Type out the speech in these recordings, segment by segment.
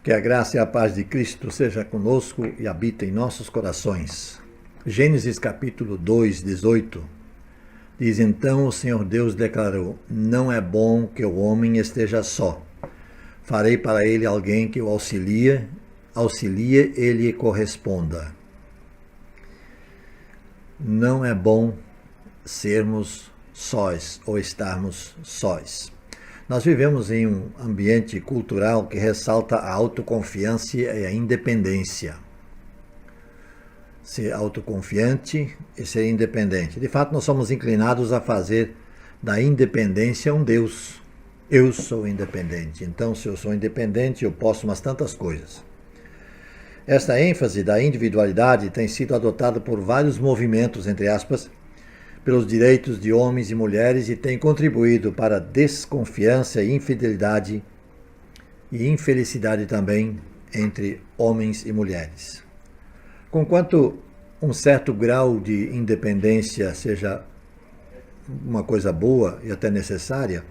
Que a graça e a paz de Cristo seja conosco e habite em nossos corações. Gênesis capítulo 2, 18, diz: Então o Senhor Deus declarou: Não é bom que o homem esteja só. Farei para ele alguém que o auxilie e lhe corresponda. Não é bom sermos sós ou estarmos sós. Nós vivemos em um ambiente cultural que ressalta a autoconfiança e a independência. Ser autoconfiante e ser independente. De fato, nós somos inclinados a fazer da independência um Deus. Eu sou independente, então se eu sou independente, eu posso umas tantas coisas. Esta ênfase da individualidade tem sido adotada por vários movimentos, entre aspas, pelos direitos de homens e mulheres e tem contribuído para a desconfiança e infidelidade e infelicidade também entre homens e mulheres. Conquanto um certo grau de independência seja uma coisa boa e até necessária,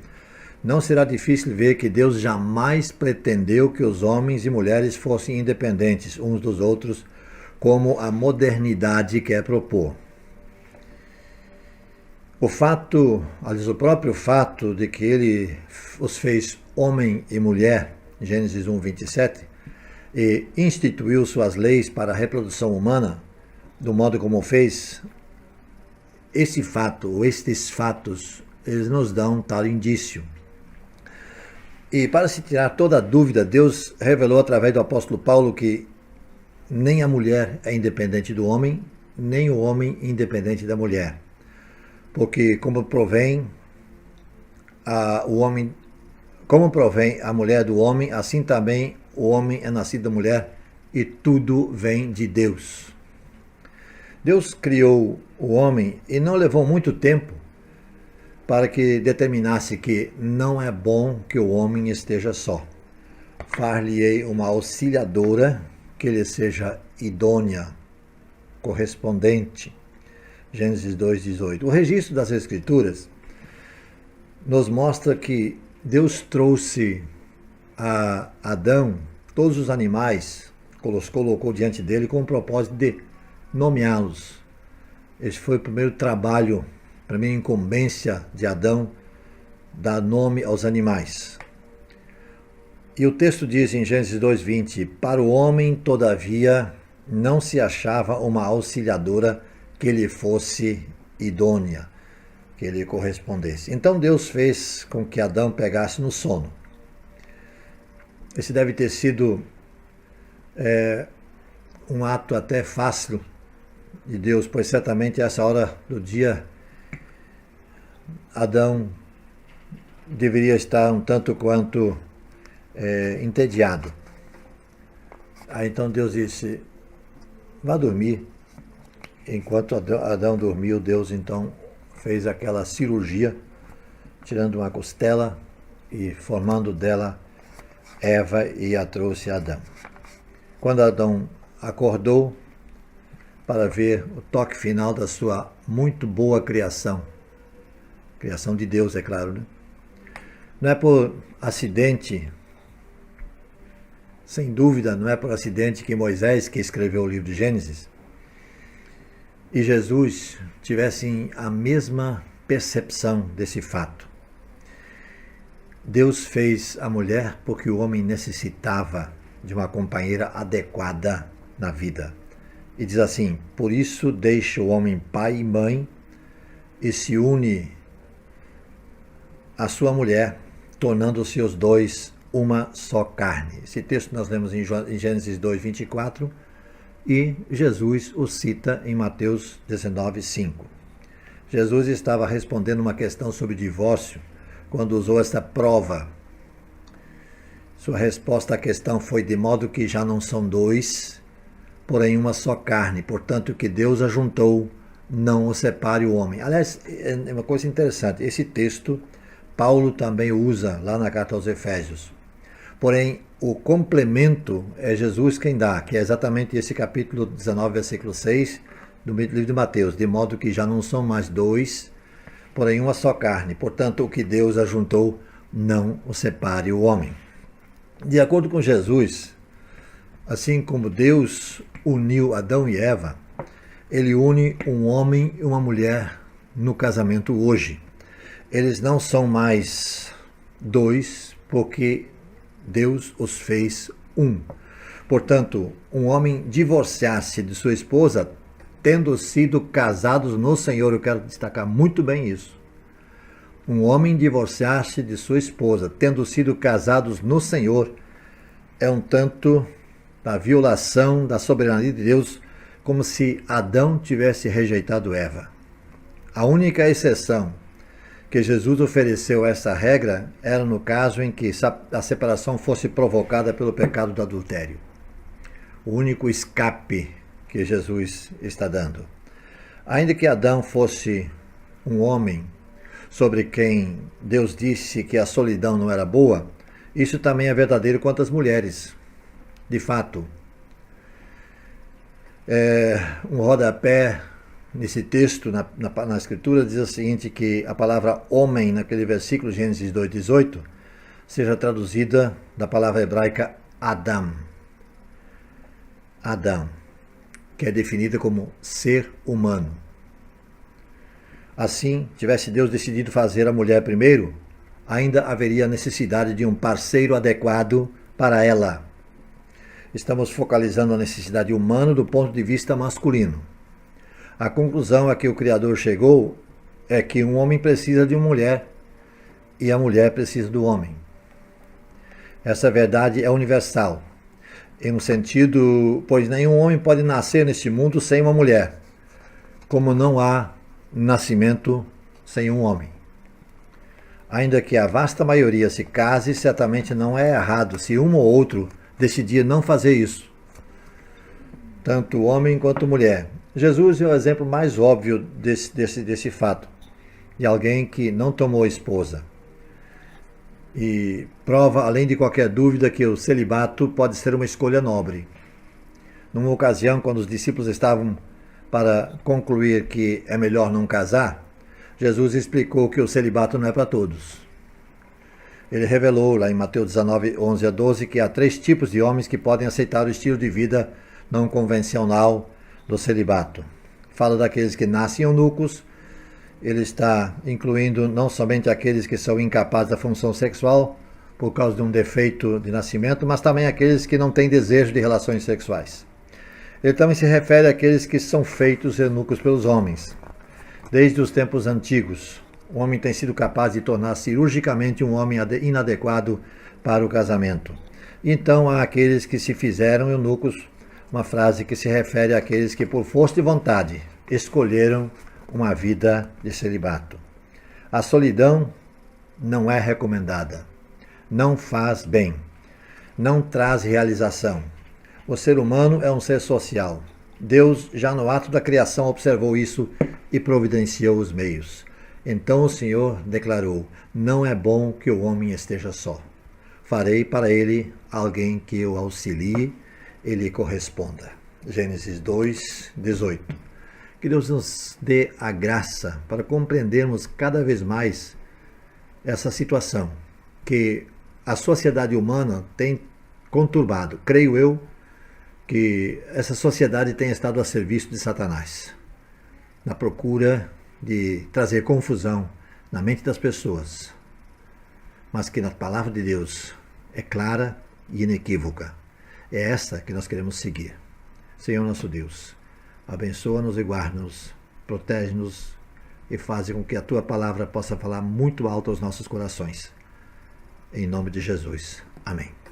não será difícil ver que Deus jamais pretendeu que os homens e mulheres fossem independentes uns dos outros, como a modernidade quer propor. O próprio fato de que ele os fez homem e mulher, Gênesis 1, 27, e instituiu suas leis para a reprodução humana, do modo como fez, esse fato, ou estes fatos, eles nos dão tal indício. E para se tirar toda a dúvida, Deus revelou através do apóstolo Paulo que nem a mulher é independente do homem, nem o homem independente da mulher. Porque como provém a mulher do homem, assim também o homem é nascido da mulher e tudo vem de Deus. Deus criou o homem e não levou muito tempo para que determinasse que não é bom que o homem esteja só. Far-lhe-ei uma auxiliadora que lhe seja idônea, correspondente. Gênesis 2:18. O registro das Escrituras nos mostra que Deus trouxe a Adão todos os animais, colocou diante dele com o propósito de nomeá-los. Esse foi o primeiro trabalho, a primeira incumbência de Adão, dar nome aos animais. E o texto diz em Gênesis 2:20: Para o homem, todavia, não se achava uma auxiliadora que lhe fosse idônea, que lhe correspondesse. Então Deus fez com que Adão pegasse no sono. Esse deve ter sido um ato até fácil de Deus, pois certamente essa hora do dia Adão deveria estar um tanto quanto entediado. Aí então Deus disse: vá dormir. Enquanto Adão dormiu, Deus então fez aquela cirurgia, tirando uma costela e formando dela Eva e a trouxe a Adão. Quando Adão acordou para ver o toque final da sua muito boa criação de Deus, é claro, né? Não é por acidente, sem dúvida, não é por acidente que Moisés, que escreveu o livro de Gênesis, e Jesus tivessem a mesma percepção desse fato. Deus fez a mulher porque o homem necessitava de uma companheira adequada na vida. E diz assim: por isso deixa o homem pai e mãe e se une à sua mulher, tornando-se os dois uma só carne. Esse texto nós lemos em Gênesis 2, 24, e Jesus o cita em Mateus 19, 5. Jesus estava respondendo uma questão sobre divórcio quando usou esta prova. Sua resposta à questão foi: de modo que já não são dois, porém uma só carne. Portanto, o que Deus ajuntou, não o separe o homem. Aliás, é uma coisa interessante. Esse texto, Paulo também usa lá na carta aos Efésios. Porém, o complemento é Jesus quem dá, que é exatamente esse capítulo 19, versículo 6 do livro de Mateus. De modo que já não são mais dois, porém uma só carne. Portanto, o que Deus ajuntou, não o separe o homem. De acordo com Jesus, Assim como Deus uniu Adão e Eva, Ele une um homem e uma mulher no casamento hoje. Eles não são mais dois, porque Deus os fez um. Portanto, um homem divorciar-se de sua esposa, tendo sido casados no Senhor, eu quero destacar muito bem isso. Um homem divorciar-se de sua esposa, tendo sido casados no Senhor, é um tanto da violação da soberania de Deus, como se Adão tivesse rejeitado Eva. A única exceção que Jesus ofereceu a essa regra era no caso em que a separação fosse provocada pelo pecado do adultério. O único escape que Jesus está dando. Ainda que Adão fosse um homem sobre quem Deus disse que a solidão não era boa, isso também é verdadeiro quanto às mulheres. De fato, um rodapé nesse texto, na escritura, diz o seguinte, que a palavra homem, naquele versículo, Gênesis 2,18, seja traduzida da palavra hebraica Adam. Adam, que é definida como ser humano. Assim, tivesse Deus decidido fazer a mulher primeiro, ainda haveria necessidade de um parceiro adequado para ela. Estamos focalizando a necessidade humana do ponto de vista masculino. A conclusão a que o Criador chegou é que um homem precisa de uma mulher e a mulher precisa do homem. Essa verdade é universal, em um sentido, pois nenhum homem pode nascer neste mundo sem uma mulher, como não há nascimento sem um homem. Ainda que a vasta maioria se case, certamente não é errado se um ou outro decidir não fazer isso. Tanto homem quanto mulher. Jesus é o exemplo mais óbvio desse fato, de alguém que não tomou esposa. E prova, além de qualquer dúvida, que o celibato pode ser uma escolha nobre. Numa ocasião, quando os discípulos estavam para concluir que é melhor não casar, Jesus explicou que o celibato não é para todos. Ele revelou lá em Mateus 19, 11 a 12, que há 3 tipos de homens que podem aceitar o estilo de vida não convencional do celibato. Fala daqueles que nascem eunucos. Ele está incluindo não somente aqueles que são incapazes da função sexual por causa de um defeito de nascimento, mas também aqueles que não têm desejo de relações sexuais. Ele também se refere àqueles que são feitos eunucos pelos homens. Desde os tempos antigos, o homem tem sido capaz de tornar cirurgicamente um homem inadequado para o casamento. Então há aqueles que se fizeram eunucos, uma frase que se refere àqueles que por força de vontade escolheram uma vida de celibato. A solidão não é recomendada, não faz bem, não traz realização. O ser humano é um ser social. Deus, já no ato da criação, observou isso e providenciou os meios. Então o Senhor declarou: não é bom que o homem esteja só. Farei para ele alguém que o auxilie e lhe corresponda. Gênesis 2, 18. Que Deus nos dê a graça para compreendermos cada vez mais essa situação que a sociedade humana tem conturbado. Creio eu que essa sociedade tem estado a serviço de Satanás, na procura de trazer confusão na mente das pessoas, mas que na palavra de Deus é clara e inequívoca. É essa que nós queremos seguir. Senhor nosso Deus, abençoa-nos e guarda-nos, protege-nos e faz com que a Tua palavra possa falar muito alto aos nossos corações. Em nome de Jesus. Amém.